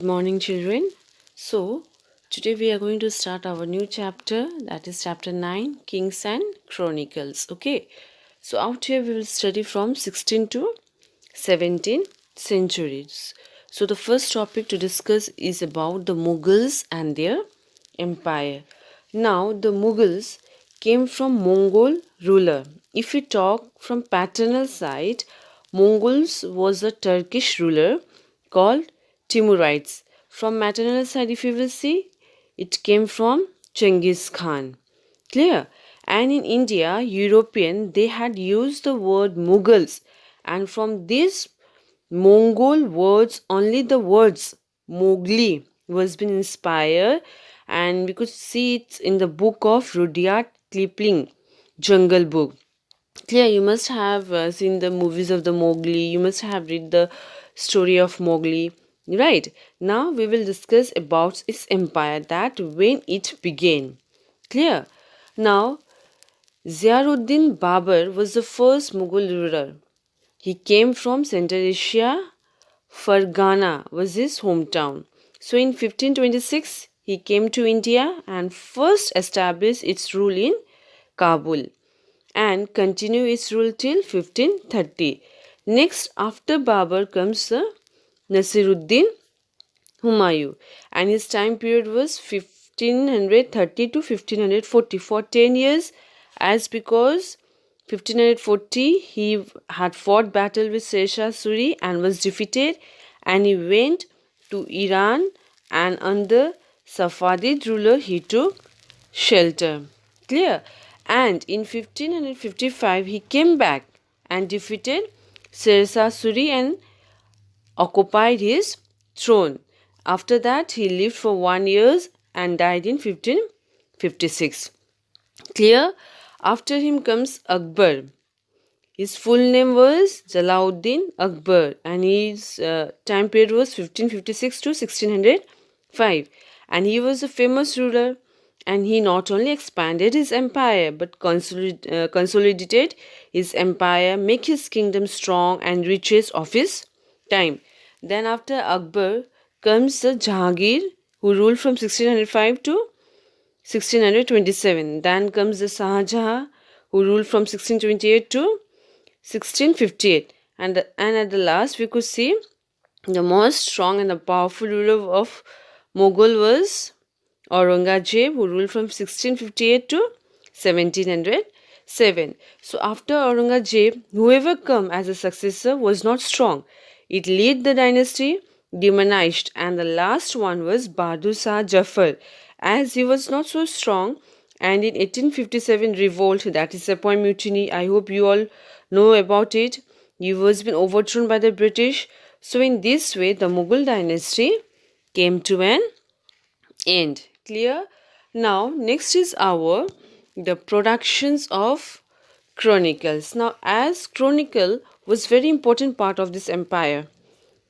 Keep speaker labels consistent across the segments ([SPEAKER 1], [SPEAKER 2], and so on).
[SPEAKER 1] Good morning, children. So, today we are going to start our new chapter, that is chapter 9, Kings and Chronicles. Okay, so out here we will study from 16 to 17th centuries. So, the first topic to discuss is about the Mughals and their empire. Now, the Mughals came from Mongol ruler. If we talk from paternal side, Mongols was a Turkish ruler called Timurides. From maternal side, if you will see, it came from Genghis Khan. Clear? And in India, European, they had used the word Mughals. And from this Mongol words, only the words Mowgli was been inspired, and we could see it in the book of Rudyard Kipling, Jungle Book. Clear, you must have seen the movies of the Mowgli, you must have read the story of Mowgli. Right, now we will discuss about its empire, that when it began. Clear? Now, Ziauddin Babur was the first Mughal ruler. He came from Central Asia. Fargana was his hometown. So in 1526, he came to India and first established its rule in Kabul and continue its rule till 1530. Next, after Babur comes Nasiruddin Humayun, and his time period was 1530 to 1540 for 10 years, as because 1540 he had fought battle with Sher Suri and was defeated, and he went to Iran, and under Safavid ruler he took shelter. Clear? And in 1555 he came back and defeated Sher Suri and occupied his throne. After that, he lived for 1 year and died in 1556. Clear? After him comes Akbar. His full name was Jalauddin Akbar, and his time period was 1556 to 1605. And he was a famous ruler, and he not only expanded his empire but consolidated his empire, make his kingdom strong and riches of his time. Then after Akbar comes the Jahangir, who ruled from 1605 to 1627. Then comes the Shah who ruled from 1628 to 1658. And at the last, we could see the most strong and the powerful ruler of Mughal was Aurangzeb, who ruled from 1658 to 1707. So after Aurangzeb, whoever come as a successor was not strong. It led the dynasty diminished, and the last one was Bahadur Shah Jafar, as he was not so strong. And in 1857 revolt, that is Sepoy Mutiny, I hope you all know about it. He was been overthrown by the British. So in this way, the Mughal dynasty came to an end. Clear? Now, next is the productions of Chronicles. Now, as Chronicle was very important part of this empire,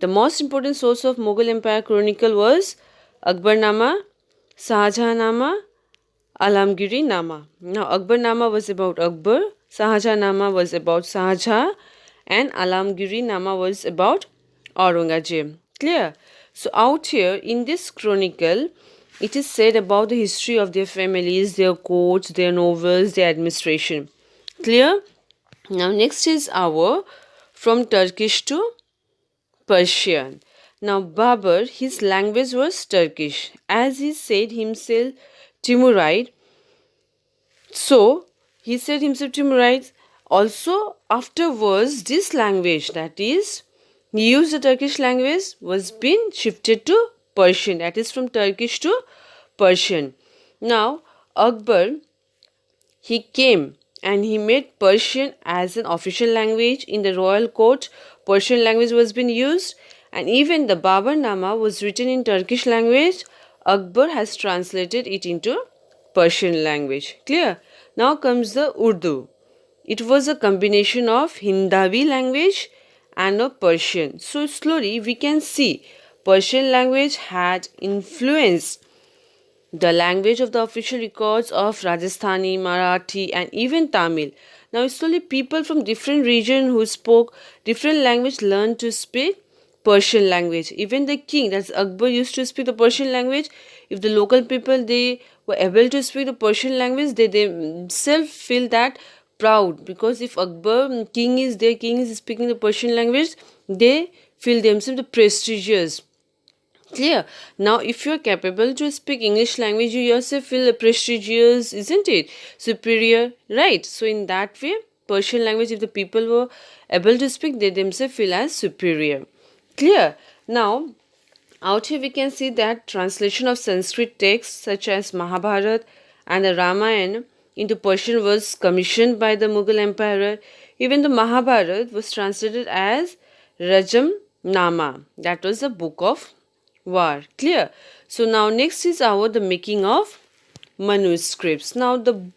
[SPEAKER 1] the most important source of Mughal Empire Chronicle was Akbarnama, Shahjahanama, Alamgiri Nama. Now, Akbarnama was about Akbar, Shahjahanama was about Shahjahan, and Alamgiri Nama was about Aurangzeb. Clear? So, out here in this chronicle, it is said about the history of their families, their courts, their novels, their administration. Clear? Now, next is our from Turkish to Persian. Now, Babur, his language was Turkish, as he said himself Timuride. So, he said himself Timuride. Also, afterwards, this language, that is, he used the Turkish language, was been shifted to Persian, that is from Turkish to Persian. Now, Akbar, he came and he made Persian as an official language in the royal court. Persian language was being used, and even the Babarnama was written in Turkish language. Akbar has translated it into Persian language. Clear? Now comes the Urdu. It was a combination of Hindavi language and of Persian. So slowly we can see Persian language had influenced the language of the official records of Rajasthani, Marathi, and even Tamil. Now slowly people from different region who spoke different language learned to speak Persian language. Even the king, that's Akbar, used to speak the Persian language. If the local people, they were able to speak the Persian language, they themselves feel that proud, because if Akbar, king is there, king is speaking the Persian language, they feel themselves the prestigious. Clear. Now, if you are capable to speak English language, you yourself feel prestigious, isn't it? Superior, right? So, in that way, Persian language, if the people were able to speak, they themselves feel as superior. Clear. Now, out here we can see that translation of Sanskrit texts such as Mahabharata and the Ramayana into Persian was commissioned by the Mughal Empire. Even the Mahabharata was translated as Rajam Nama, that was a book of war. Clear. So now next is our the making of manuscripts. Now the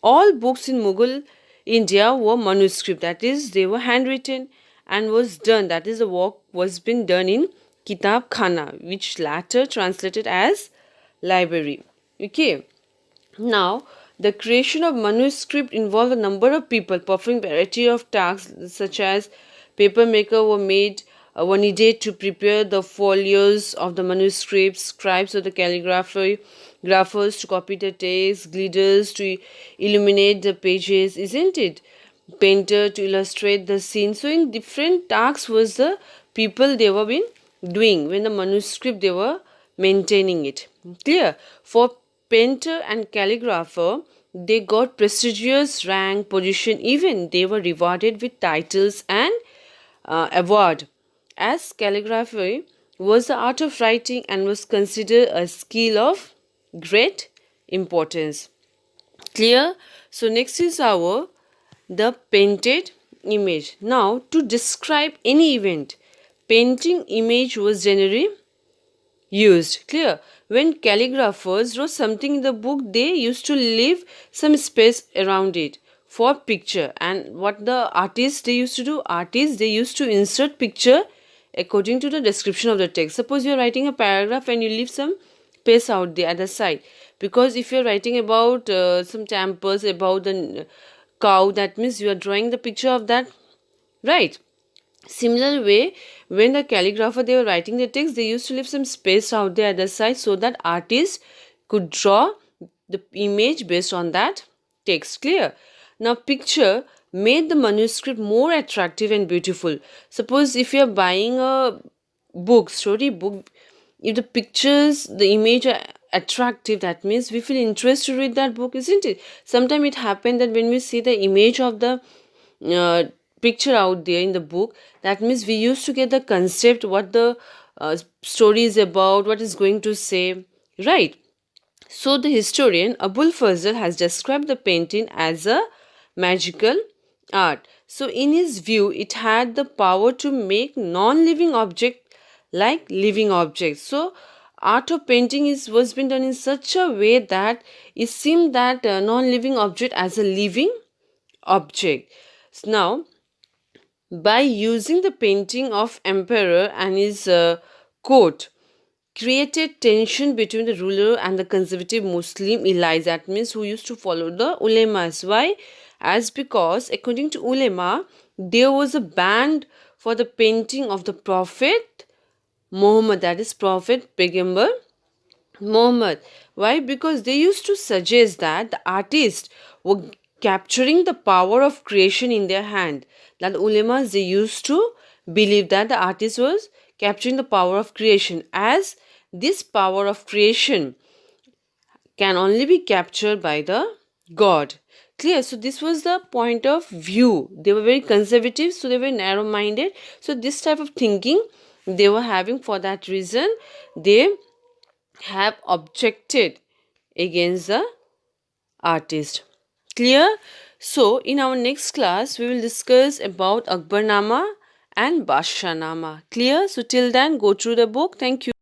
[SPEAKER 1] all books in Mughal India were manuscript, that is they were handwritten and was done, that is the work was been done in Kitab Khana, which later translated as library. Okay. Now, the creation of manuscript involved a number of people performing variety of tasks such as paper maker were needed to prepare the folios of the manuscripts, scribes of the calligraphy, graphers to copy the text, gilders to illuminate the pages, isn't it? Painter to illustrate the scene. So in different tasks was the people they were been doing when the manuscript they were maintaining it. Clear? For painter and calligrapher, they got prestigious rank, position, even they were rewarded with titles and award. As calligraphy was the art of writing and was considered a skill of great importance. Clear? So next is our the painted image. Now to describe any event, painting image was generally used. Clear? When calligraphers wrote something in the book, they used to leave some space around it for picture. And what the artists they used to do, artists they used to insert picture according to the description of the text. Suppose you are writing a paragraph and you leave some space out there at the side, because if you are writing about some temples, about the cow, that means you are drawing the picture of that, right? Similar way, when the calligrapher they were writing the text, they used to leave some space out there at the side so that artists could draw the image based on that text. Clear? Now picture made the manuscript more attractive and beautiful. Suppose if you are buying a book, story book, if the pictures, the image are attractive, that means we feel interest to read that book, isn't it? Sometimes it happens that when we see the image of the uh, picture out there in the book, that means we used to get the concept what the story is about, what is going to say, right? So the historian Abul Fazl has described the painting as a magical art. So in his view, it had the power to make non-living object like living objects. So art of painting was been done in such a way that it seemed that non-living object as a living object. Now, by using the painting of emperor and his court, created tension between the ruler and the conservative Muslim elites, that means who used to follow the ulemas. Why? As because according to ulema, there was a ban for the painting of the Prophet Muhammad, that is Prophet Pegamber Muhammad. Why? Because they used to suggest that the artists were capturing the power of creation in their hand. That ulemas they used to believe that the artist was capturing the power of creation, as this power of creation can only be captured by the God. Clear? So this was the point of view. They were very conservative, so they were narrow minded. So this type of thinking they were having. For that reason, they have objected against the artist. Clear? So in our next class we will discuss about Akbarnama and Bashanama. Clear? So till then, go through the book. Thank you.